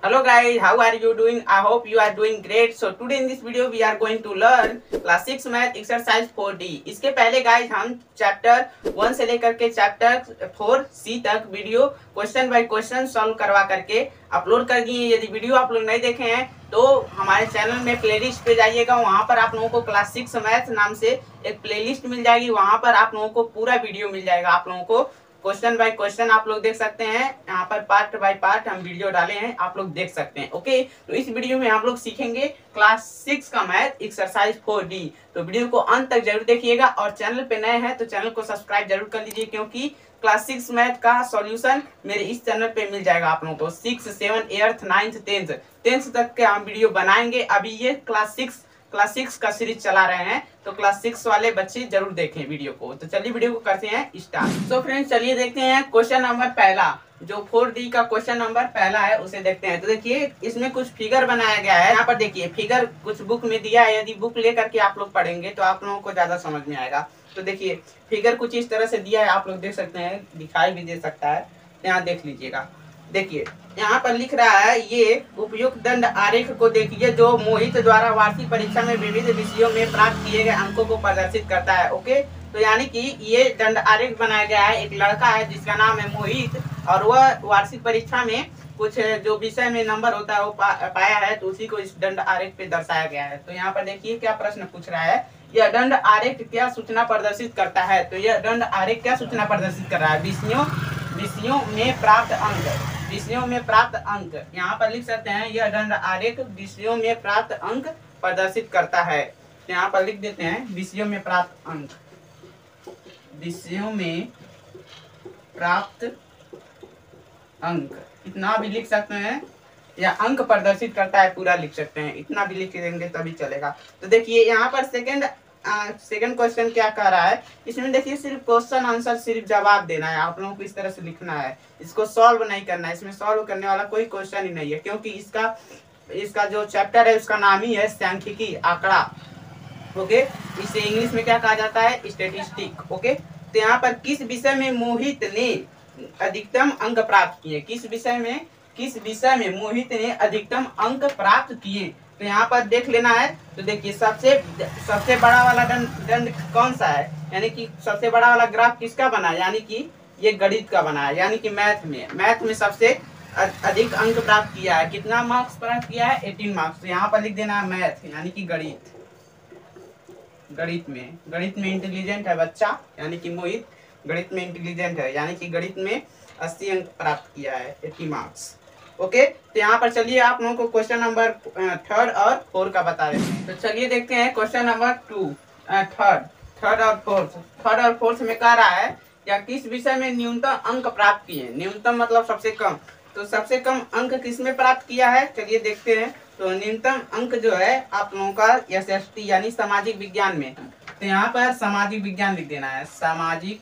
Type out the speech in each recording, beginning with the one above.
Hello guys, how are you doing? I hope you are doing great. So today in this video we are going to learn class 6 math exercise 4D. इसके पहले guys हम chapter 1 से लेकर के chapter 4C तक video question by question solve करवा करके upload कर दिए। यदि वीडियो आप लोग नहीं देखे हैं तो हमारे चैनल में प्लेलिस्ट पे जाइएगा, वहाँ पर आप लोगों को क्लास 6 मैथ नाम से एक प्लेलिस्ट मिल जाएगी। वहाँ पर आप लोगों को पूरा वीडियो मिल जाएगा। आप लोगों को क्वेश्चन बाय क्वेश्चन आप लोग देख सकते हैं। यहाँ पर पार्ट बाय पार्ट हम वीडियो डाले हैं, आप लोग देख सकते हैं। ओके, तो इस वीडियो में हम लोग सीखेंगे क्लास 6 का मैथ एक्सरसाइज 4D। तो वीडियो को अंत तक जरूर देखिएगा और चैनल पे नए हैं तो चैनल को सब्सक्राइब जरूर कर लीजिए, क्योंकि क्लास 6 मैथ का सॉल्यूशन मेरे इस चैनल पे मिल जाएगा आप लोगों को। 6, 7, 8, 9, 10 तक के हम वीडियो बनाएंगे। अभी ये क्लास 6 का सीरीज चला रहे हैं, तो क्लास 6 वाले बच्चे जरूर देखें वीडियो को। तो चलिए वीडियो को करते हैं स्टार्ट। तो फ्रेंड्स चलिए देखते हैं क्वेश्चन नंबर पहला, जो 4D का क्वेश्चन नंबर पहला है उसे देखते हैं। तो देखिए इसमें कुछ फिगर बनाया गया है। यहाँ पर देखिए फिगर कुछ बुक में दिया है, यदि बुक लेकर के आप लोग पढ़ेंगे तो आप लोगों को ज्यादा समझ में आएगा। तो देखिए फिगर कुछ इस तरह से दिया है, आप लोग देख सकते हैं, दिखाई भी दे सकता है, यहाँ देख लीजिएगा। देखिए यहाँ पर लिख रहा है, ये उपयुक्त दंड आरेख को देखिए जो मोहित द्वारा वार्षिक परीक्षा में विविध विषयों में प्राप्त किए गए अंकों को प्रदर्शित करता है। ओके, तो यानी कि ये दंड आरेख बनाया गया है। एक लड़का है जिसका नाम है मोहित और वह वार्षिक परीक्षा में कुछ जो विषय में नंबर होता है वो पाया है, तो उसी को इस दंड आरेख पे दर्शाया गया है। तो यहाँ पर देखिए क्या प्रश्न पूछ रहा है, यह दंड आरेख क्या सूचना प्रदर्शित करता है। तो यह दंड आरेख क्या सूचना प्रदर्शित कर रहा है, विषयों में प्राप्त अंक। विषयों में प्राप्त अंक यहाँ पर लिख सकते हैं, यह दंड आरेख विषयों में प्राप्त अंक प्रदर्शित करता है। यहाँ पर लिख देते हैं विषयों में प्राप्त अंक, विषयों में प्राप्त अंक, इतना भी लिख सकते हैं, या अंक प्रदर्शित करता है पूरा लिख सकते हैं, इतना भी लिख देंगे तभी चलेगा। तो देखिए यहाँ पर सेकंड क्वेश्चन क्या कह रहा है, इसमें देखिए सिर्फ क्वेश्चन आंसर, सिर्फ जवाब देना है। आप लोगों को इस तरह से लिखना है, इसको सॉल्व नहीं करना है। इसमें सॉल्व करने वाला कोई क्वेश्चन ही नहीं है, क्योंकि इसका जो चैप्टर है उसका नाम ही है सांख्यिकी, आंकड़ा। ओके, इसे इंग्लिश में क्या कहा जाता है, स्टैटिस्टिक। ओके, तो यहाँ पर किस विषय में मोहित ने अधिकतम अंक प्राप्त किए, किस विषय में मोहित ने अधिकतम अंक प्राप्त किए। तो यहाँ पर देख लेना है। तो देखिए सबसे बड़ा वाला दंड कौन सा है, यानी कि सबसे बड़ा वाला ग्राफ किसका बना है, यानी कि ये गणित का बना है, यानी कि मैथ में सबसे अधिक अंक प्राप्त किया है। कितना मार्क्स प्राप्त किया है, 18 मार्क्स। तो यहाँ पर लिख देना है मैथ, यानी कि गणित में इंटेलिजेंट है बच्चा, यानी कि मोहित गणित में इंटेलिजेंट है, यानी कि गणित में 80 अंक प्राप्त किया है, 80 मार्क्स। ओके, तो यहाँ पर चलिए आप लोगों को क्वेश्चन नंबर 3 और 4 का बता देते हैं। तो चलिए देखते हैं क्वेश्चन नंबर 3 और 4 में कह रहा है, या किस विषय में न्यूनतम अंक प्राप्त किए। न्यूनतम मतलब सबसे कम, तो सबसे कम अंक किसमें प्राप्त किया है, चलिए देखते हैं। तो न्यूनतम अंक जो है आप लोगों का SST यानी सामाजिक विज्ञान में। तो यहाँ पर सामाजिक विज्ञान लिख देना है, सामाजिक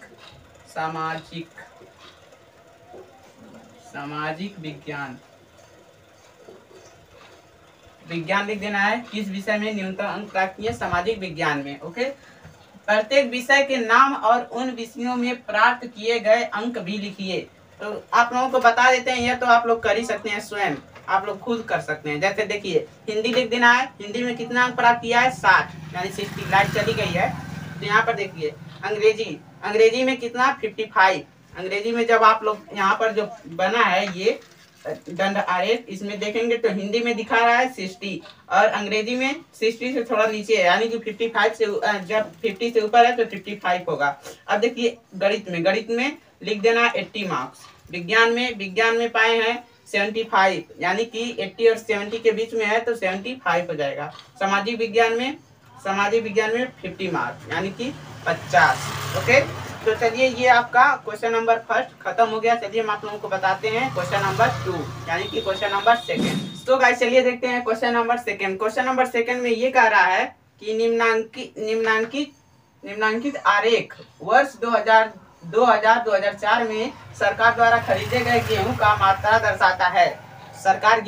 विज्ञान लिख देना है। किस विषय में न्यूनतम अंक प्राप्त किए, सामाजिक विज्ञान में। ओके, प्रत्येक विषय के नाम और उन विषयों में प्राप्त किए गए अंक भी लिखिए। तो आप लोगों को बता देते हैं, यह तो आप लोग कर ही सकते हैं, स्वयं आप लोग खुद कर सकते हैं। जैसे देखिए हिंदी लिख देना है, हिंदी में कितना अंक प्राप्त किया है, 60, यानी 60, लाइट चली गई है। तो यहाँ पर देखिए अंग्रेजी में कितना, 55। अंग्रेजी में जब आप लोग यहाँ पर जो बना है ये दंड आरेख, इसमें देखेंगे तो हिंदी में दिखा रहा है 60 और अंग्रेजी में 60 से थोड़ा नीचे है, यानी कि 55 से, जब 50 से ऊपर है तो 55 होगा। अब देखिए गणित में लिख देना 80 मार्क्स। विज्ञान में पाए हैं 75, यानी कि 80 और 70 के बीच में है तो 75 हो जाएगा। सामाजिक विज्ञान में 50 मार्क्स, यानी कि 50। ओके, तो चलिए ये आपका क्वेश्चन नंबर 1 खत्म हो गया। चलिए हम आप लोगों को बताते हैं क्वेश्चन नंबर 2, यानी कि क्वेश्चन नंबर 2। तो गाइस चलिए देखते हैं क्वेश्चन नंबर 2। क्वेश्चन नंबर 2 में ये कह रहा है कि निम्नांकित आरेख वर्ष 2004 में सरकार द्वारा खरीदे गए गेहूं का मात्रा दर्शाता है। सरकार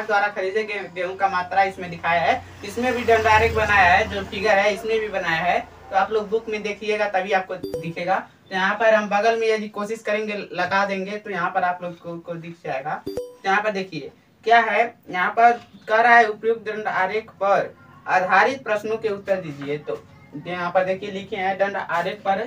द्वारा खरीदे गए गेहूं का मात्रा इसमें दिखाया है। इसमें भी दंड आरेख बनाया है, जो फिगर है इसमें भी बनाया है। तो आप लोग बुक में देखिएगा तभी आपको दिखेगा। तो यहाँ पर हम बगल में यदि कोशिश करेंगे लगा देंगे तो यहाँ पर आप लोग को दिख जाएगा। तो यहाँ पर देखिए क्या है यहाँ पर कह रहा है उपयुक्त दंड आरेख पर आधारित प्रश्नों के उत्तर दीजिए। तो यहाँ पर देखिए लिखे हैं दंड आरेख पर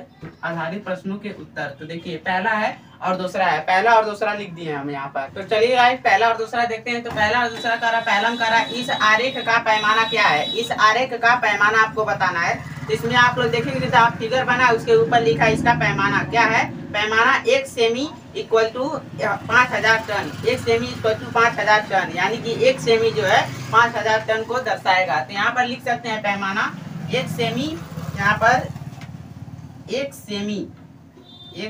आधारित प्रश्नों के उत्तर। तो देखिए पहला है और दूसरा है, पहला और दूसरा लिख दिए हम यहाँ पर। तो चलिए गाइस पहला और दूसरा देखते हैं। तो पहला और दूसरा कह रहा है, पहला में कह रहा है इस आरेख का पैमाना क्या है। इस आरेख का पैमाना आपको बताना है। तो इसमें आप लोग देखेंगे तो आप फिगर बना उसके ऊपर लिखा है इसका पैमाना क्या है। पैमाना 1 सेमी इक्वल टू 5000 टन। 1 सेमी इक्वल टू 5000 टन, यानी कि 1 सेमी जो है 5000 टन को दर्शाएगा। तो यहाँ पर लिख सकते हैं पैमाना 1 सेमी, यहाँ पर 1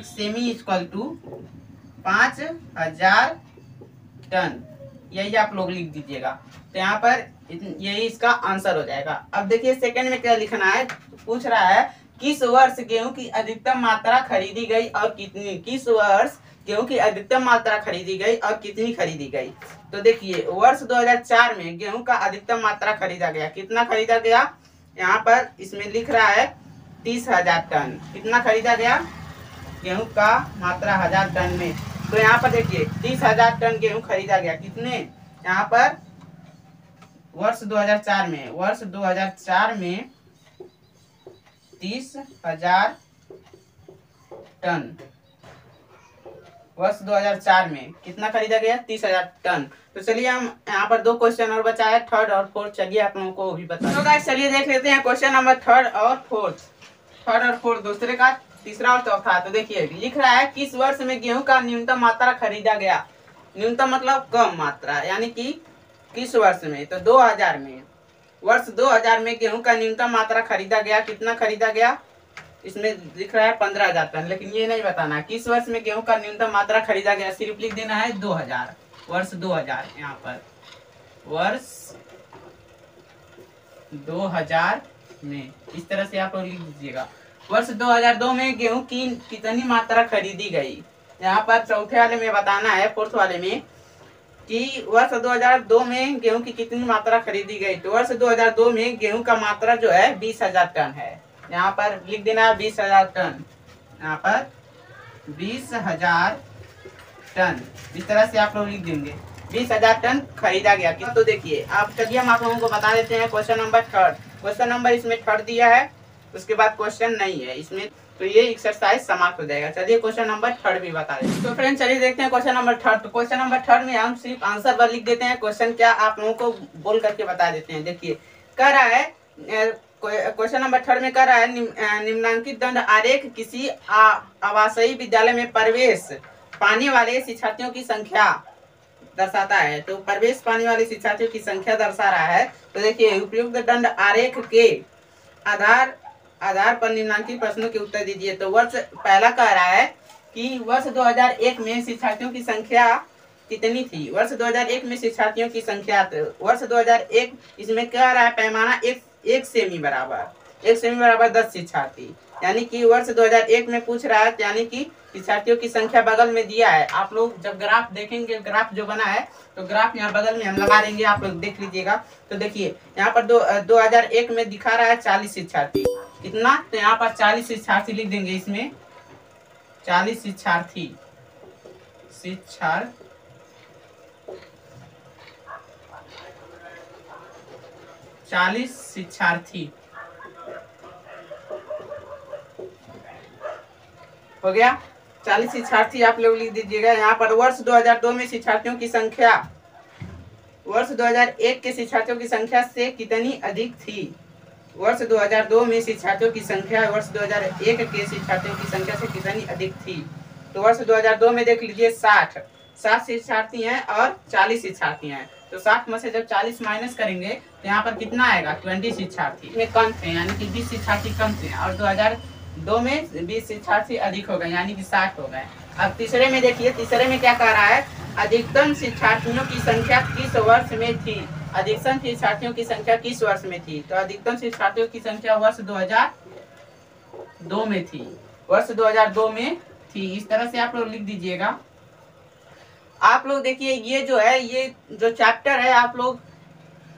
सेमी इक्वल टू 5000 टन, यही आप लोग लिख दीजिएगा। तो यहाँ पर यही इसका आंसर हो जाएगा। अब देखिए सेकंड में क्या लिखना है। पूछ रहा है किस वर्ष गेहूं की अधिकतम मात्रा खरीदी गई और कितनी। किस वर्ष गेहूं की अधिकतम मात्रा खरीदी गई और कितनी खरीदी गई। तो देखिए वर्ष 2004 में गेहूं का अधिकतम मात्रा खरीदा गया। कितना खरीदा गया, यहाँ पर इसमें लिख रहा है 30,000 टन। कितना खरीदा गया गेहूं का मात्रा 1000 टन में। तो यहाँ पर देखिए 30,000 टन गेहूं खरीदा गया। कितने, यहाँ पर वर्ष 2004 में, वर्ष 2004 में 30,000 टन। वर्ष 2004 में कितना खरीदा गया, 30,000 टन। तो चलिए हम यहाँ पर 2 क्वेश्चन और बचा है, थर्ड और फोर्थ। चलिए आप लोगों को भी बता। तो गाइस चलिए देख लेते हैं क्वेश्चन नंबर थर्ड और फोर्थ दूसरे का तीसरा और चौथा। तो देखिए लिख रहा है किस वर्ष में गेहूं का न्यूनतम मात्रा खरीदा गया। न्यूनतम मतलब कम मात्रा, यानी कि किस वर्ष में। तो 2000 में, वर्ष 2000 में गेहूं का न्यूनतम मात्रा खरीदा गया। कितना खरीदा गया, इसमें लिख रहा है 15,000 टन, लेकिन ये नहीं बताना किस वर्ष में गेहूं का न्यूनतम मात्रा खरीदा गया। सिर्फ लिख देना है 2000, वर्ष 2000। यहाँ पर वर्ष 2000 में इस तरह से आप लोग लिख दीजिएगा। वर्ष 2002 में गेहूं की कितनी मात्रा खरीदी गई। यहाँ पर चौथे वाले में बताना है, फोर्थ वाले में, कि वर्ष 2002 में गेहूं की कितनी मात्रा खरीदी गई। तो वर्ष 2002 में गेहूं का मात्रा जो है 20,000 टन है। यहाँ पर लिख देना है 20,000 टन। यहाँ पर 20,000 टन, इस तरह से आप लोग लिख देंगे 20,000 टन खरीदा गया। तो देखिए आप, चलिए हम आप लोगों को बता देते हैं question number third. Question number इसमें थर्ड दिया है, उसके बाद क्वेश्चन नहीं है इसमें। तो ये एक्सरसाइज समाप्त हो जाएगा। चलिए क्वेश्चन नंबर थर्ड भी बता देते हैं। तो फ्रेंड चलिए देखते हैं क्वेश्चन नंबर थर्ड। तो क्वेश्चन नंबर थर्ड में हम सिर्फ आंसर पर लिख देते हैं, क्वेश्चन क्या आप लोगों को बोल करके बता देते हैं। देखिए कह रहा है, क्वेश्चन नंबर थर्ड में कह रहा है निम्नांकित दंड आरेख किसी आवासीय विद्यालय में प्रवेश पाने वाले शिक्षार्थियों की संख्या दर्शाता है। तो प्रवेश पाने वाले शिक्षार्थियों की संख्या दर्शा रहा है। तो देखिए उपयुक्त दंड आरेख के आधार पर निम्नांकित प्रश्नों के उत्तर दीजिए। तो वर्ष पहला कह रहा है कि वर्ष 2001 में शिक्षार्थियों की संख्या कितनी थी। वर्ष 2001 में शिक्षार्थियों की संख्या, वर्ष 2001 इसमें कह रहा है पैमाना 1 सेमी बराबर 10 शिक्षार्थी, यानी कि वर्ष 2001 में पूछ रहा है, यानी कि शिक्षार्थियों की संख्या बगल में दिया है। आप लोग जब ग्राफ देखेंगे, ग्राफ जो बना है तो ग्राफ यहाँ बगल में हम लगा देंगे, आप लोग देख लीजिएगा। तो देखिए यहाँ पर 2001 में दिखा रहा है 40 शिक्षार्थी। कितना, तो यहाँ पर 40 शिक्षार्थी लिख देंगे। इसमें 40 शिक्षार्थी 40 शिक्षार्थी हो गया। 40 शिक्षार्थी आप लोग लिख दीजिएगा। यहाँ पर वर्ष 2002 में शिक्षार्थियों की संख्या वर्ष 2001 के शिक्षार्थियों की संख्या से कितनी अधिक थी। वर्ष 2002 में शिक्षार्थियों की संख्या वर्ष 2001 के शिक्षार्थियों की संख्या से कितनी अधिक थी। तो वर्ष 2002 में देख लीजिए 60 शिक्षार्थी हैं और 40 शिक्षार्थी हैं। तो 60 में से जब 40 माइनस करेंगे तो यहाँ पर कितना आएगा, 20 शिक्षार्थी में कम थे, यानी कि 20 शिक्षार्थी कम थे। और 2002 में 20 शिक्षार्थी अधिक हो गए, यानी कि 60 हो गए। अब तीसरे में देखिए, तीसरे में क्या कह रहा है, अधिकतम शिक्षार्थियों की संख्या किस वर्ष में थी। अधिकतम शिक्षार्थियों की संख्या किस वर्ष में थी। तो अधिकतम शिक्षार्थियों की संख्या वर्ष 2002 में थी, वर्ष 2002 में थी। इस तरह से आप लोग लिख दीजिएगा। आप लोग देखिए ये जो है, ये जो चैप्टर है, आप लोग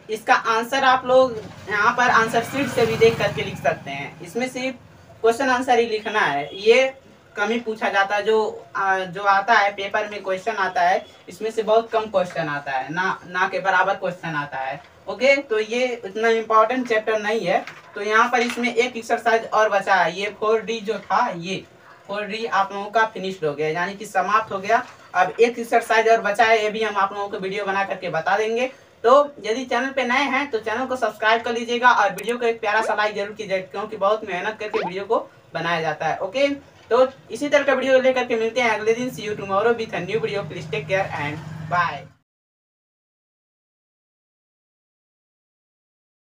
इसका आंसर आप लोग यहाँ पर आंसर शीट से भी देख करके लिख सकते हैं। इसमें सिर्फ क्वेश्चन आंसर ही लिखना है। ये कम ही पूछा जाता है। जो आता है पेपर में क्वेश्चन आता है, इसमें से बहुत कम क्वेश्चन आता है, ना के बराबर क्वेश्चन आता है। ओके, तो ये इतना इम्पोर्टेंट चैप्टर नहीं है। तो यहाँ पर इसमें एक एक्सरसाइज और बचा है, ये 4D जो था, ये 4D आप लोगों का फिनिश्ड हो गया, यानी कि समाप्त हो गया। अब एक एक्सरसाइज और बचा है, ये भी हम आप लोगों को वीडियो बना करके बता देंगे। तो यदि चैनल पे नए हैं तो चैनल को सब्सक्राइब कर लीजिएगा और वीडियो को एक प्यारा सा लाइक जरूर कीजिएगा, क्योंकि बहुत मेहनत करके वीडियो को बनाया जाता है। ओके, तो इसी तरह का वीडियो लेकर के मिलते हैं अगले दिन। See you tomorrow with a new video. Please take care and bye.